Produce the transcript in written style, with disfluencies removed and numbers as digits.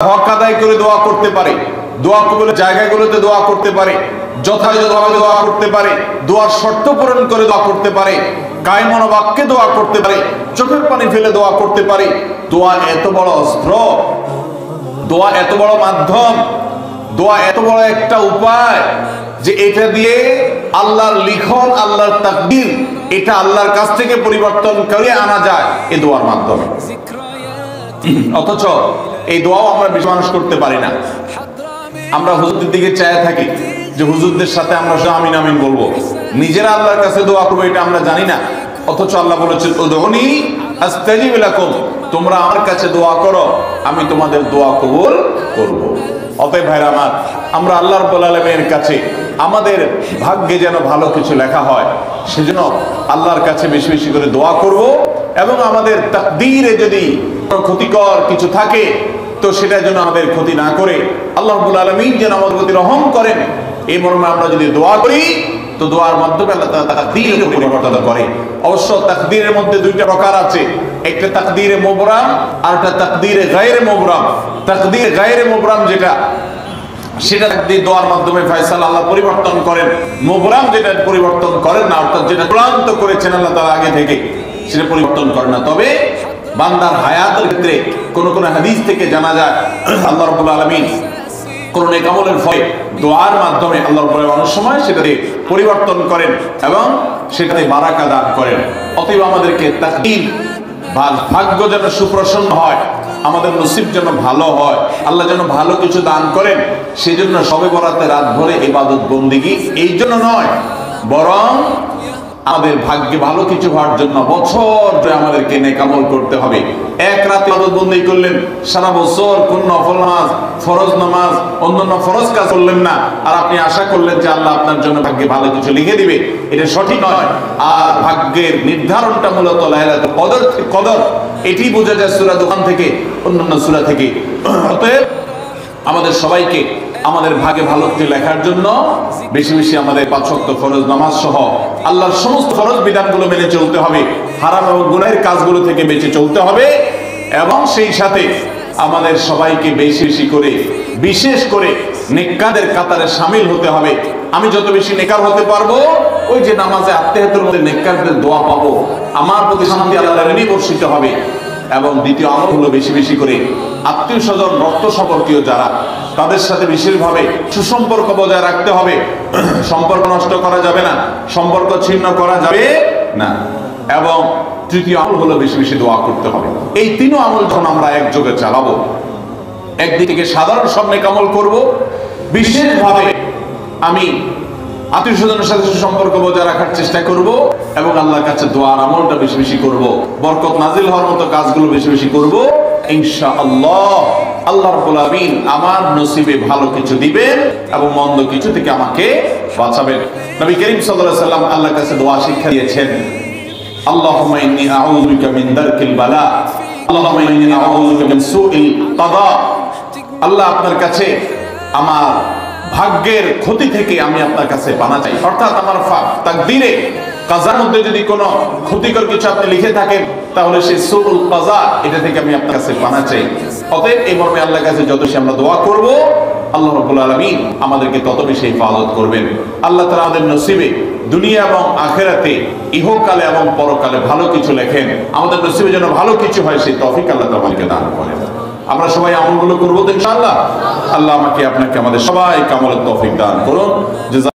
হক আদায় করে দোয়া করতে পারে, দোয়া কবুলের জায়গাগুলোতে দোয়া করতে পারে, যথাযথভাবে দোয়া করতে পারে, দোয়ার শর্ত পূরণ করে দোয়া করতে পারে, কায়মন বাক্যে দোয়া করতে পারে, চোখের পানি ফেলে দোয়া করতে পারে। দোয়া এত বড় অস্ত্র, দোয়া এত বড় মাধ্যম, দোয়া এত বড় একটা উপায় যে এটা দিয়ে আল্লাহর লিখন, আল্লাহর তাকদীর, এটা আল্লাহর কাছ থেকে পরিবর্তন করে আনা যায় এই দোয়ার মাধ্যমে। অথচ এই দোয়াও আমরা বেশি মানুষ করতে পারি না। আমরা হুজুরদের দিকে চায় থাকি যে হুজুরদের সাথে আমরা আমিন আমিন বলবো, নিজেরা আল্লাহর কাছে দোয়া করবো এটা আমরা জানি না। অথচ আল্লাহ বলেছেন উদউনি আস্তাজিব লাকুম, তোমরা আমার কাছে দোয়া করো, আমি তোমাদের দোয়া কবুল করব। অতএব ভাইরা আমার, আমরা আল্লাহ রাব্বুল আলামিনের কাছে আমাদের ভাগ্যে যেন ভালো কিছু লেখা হয়, সেজন্য আল্লাহর কাছে বেশি বেশি করে দোয়া করব। এবং আমাদের তাকদীরে যদি ক্ষতিকর কিছু থাকে তো সেটা যেন আমাদের ক্ষতি না করে আল্লাহ রাব্বুল আলামিন যেন আমাদের প্রতি রহম করেন, এই মর্মে আমরা যদি দোয়া করি তো দোয়ার মাধ্যমে আল্লাহ তাআলা তাকদীর পরিবর্তন করে। অবশ্য তাকদীরের মধ্যে দুইটা প্রকার আছে, একটা তাকদীরে মুবরাম আর একটা তাকদীরে গায়রে মুবরাম। তাকদীর গায়রে মুবরাম যেটা, সেটা তাকদীর দোয়ার মাধ্যমে ফয়সালা আল্লাহ পরিবর্তন করেন। মুবরাম যেটা পরিবর্তন করেন না, অর্থাৎ যেটা চূড়ান্ত করেছেন আল্লাহ তাআলা আগে থেকে, সেটা পরিবর্তন করেন না। তবে বান্দার হায়াতের ক্ষেত্রে কোন কোন হাদিস থেকে জানা যায় আল্লাহ রাব্বুল আলামিন কোন নেক আমলের ফলে দোয়ার মাধ্যমে আল্লাহ রাব্বুল আলামিন অনেক সময় সেটাকে পরিবর্তন করেন এবং সেটাতে বারাকা দান করেন। অতএব আমাদেরকে তাকদীর ভাগ্য যেন সুপ্রসন্ন হয়, আমাদের নসিব যেন ভালো হয়, আল্লাহ যেন ভালো কিছু দান করেন, সেজন্য শবে বরাতে রাত ভরে ইবাদত বন্দেগী এই জন্য নয়, বরং আমাদের ভাগ্যে ভালো কিছু হওয়ার জন্য বছর ধরে আমাদেরকে নেক আমল করতে হবে। এক রাতে ইবাদত বন্দেগী করলেন, সারা বছর কোন নফল নামাজ, ফরজ নামাজ, অন্যান্য ফরজ কাজ করলেন না, আর আপনি আশা করলেন যে আল্লাহ আপনার জন্য ভাগ্যে ভালো কিছু লিখে দিবে, এটা সঠিক নয়। আর ভাগ্যের নির্ধারণটা মূলত লাইলাতুল কদর, এটি বোঝা যায় সূরা দোকান থেকে, অন্যান্য সূরা থেকে। অতএব আমাদের সবাইকে আমাদের ভাগে ভালো কিছু লেখার জন্য বেশি বেশি আমাদের ৫ ওয়াক্ত ফরজ নামাজ সহ আল্লাহর সমস্ত ফরজ বিধানগুলো মেনে চলতে হবে, হারাম এবং গুনাহের কাজগুলো থেকে বেঁচে চলতে হবে। এবং সেই সাথে আমাদের সবাইকে বেশি বেশি করে, বিশেষ করে নেককারদের কাতারে শামিল হতে হবে। আমি যত বেশি নেককার হতে পারবো, ওই যে নামাজে আত্মীয়তার মধ্যে নেককারদের দোয়া পাবো, আমার প্রতি শান্তি আল্লাহর ঋণী বর্ষিত হবে। এবং দ্বিতীয় আমল হলো বেশি বেশি করে আত্মীয় স্বজন, রক্ত সম্পর্কীয় যারা, তাদের সাথে বিশেষভাবে সুসম্পর্ক বজায় রাখতে হবে। সম্পর্ক নষ্ট করা যাবে না, সম্পর্ক ছিন্ন করা যাবে না। এবং তৃতীয় আমল হলো বেশি বেশি দোয়া করতে হবে। এই তিনও আমল যখন আমরা একযোগে চালাবো, একদিকে সাধারণ সব নেক আমল করবো, বিশেষভাবে আমি আত্মীয় স্বজনের সাথে সম্পর্ক বজায় রাখার চেষ্টা করব এবং আল্লাহর কাছে দোয়ার আমলটা বেশি বেশি করব, বরকত নাজিল হওয়ার মতো কাজগুলো বেশি বেশি করব। ইনশাআল্লাহ আল্লাহ রাব্বুল আলামিন আমার নসিবে ভালো কিছু দিবেন এবং মন্দ কিছু থেকে আমাকে বাঁচাবেন। নবী করিম সাল্লাল্লাহু আলাইহি ওয়াসাল্লাম আল্লাহর কাছে দোয়া শিক্ষা দিয়েছেন, আল্লাহুম্মা ইন্নী আউযু বিকা মিন দারকিল বালা, আল্লাহুম্মা ইন্নী আউযু বিকা মিন সুইল কাদা। আল্লাহ, আপনার কাছে আমার ভাগ্যের ক্ষতি থেকে আমি আপনার কাছে পানা চাই। অর্থাৎ আমার তাকদীরে, কাজার মধ্যে যদি কোনো ক্ষতিকর কিছু আপনি লিখে থাকেন, তাহলে সেই সুউল কাজা, এটা থেকে আমি আপনার কাছে পানা চাই। অতএব এই মর্মে আল্লাহর কাছে যত বেশি আমরা দোয়া করব, আল্লাহ রাব্বুল আলামিন আমাদেরকে তত বেশি হেফাজত করবেন। আল্লাহ তাআলা আমাদের নসিবে দুনিয়া এবং আখিরাতে, ইহকালে এবং পরকালে ভালো কিছু লেখেন, আমাদের নসিবে যেন ভালো কিছু হয়, সেই তৌফিক আল্লাহ তাআলা আমাদেরকে দান করেন। আমরা সবাই আমলগুলো করবো তো ইনশাআল্লাহ। আল্লাহ আমাকে, আপনাকে, আমাদের সবাই আমলের তৌফিক দান করুন।